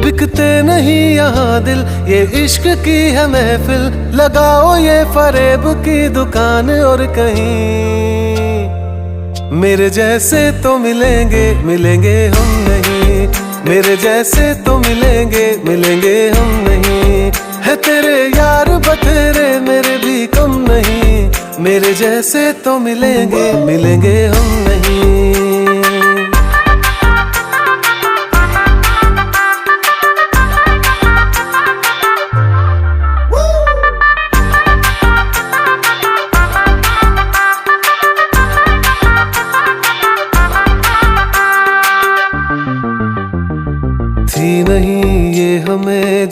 बिकते नहीं यहाँ दिल, ये इश्क की है महफिल। लगाओ ये फरेब की दुकान और कहीं मेरे जैसे तो मिलेंगे, मिलेंगे हम नहीं। मेरे जैसे तो मिलेंगे, मिलेंगे हम नहीं। है तेरे यार बतेरे, मेरे भी कम नहीं। मेरे जैसे तो मिलेंगे, मिलेंगे हम नहीं।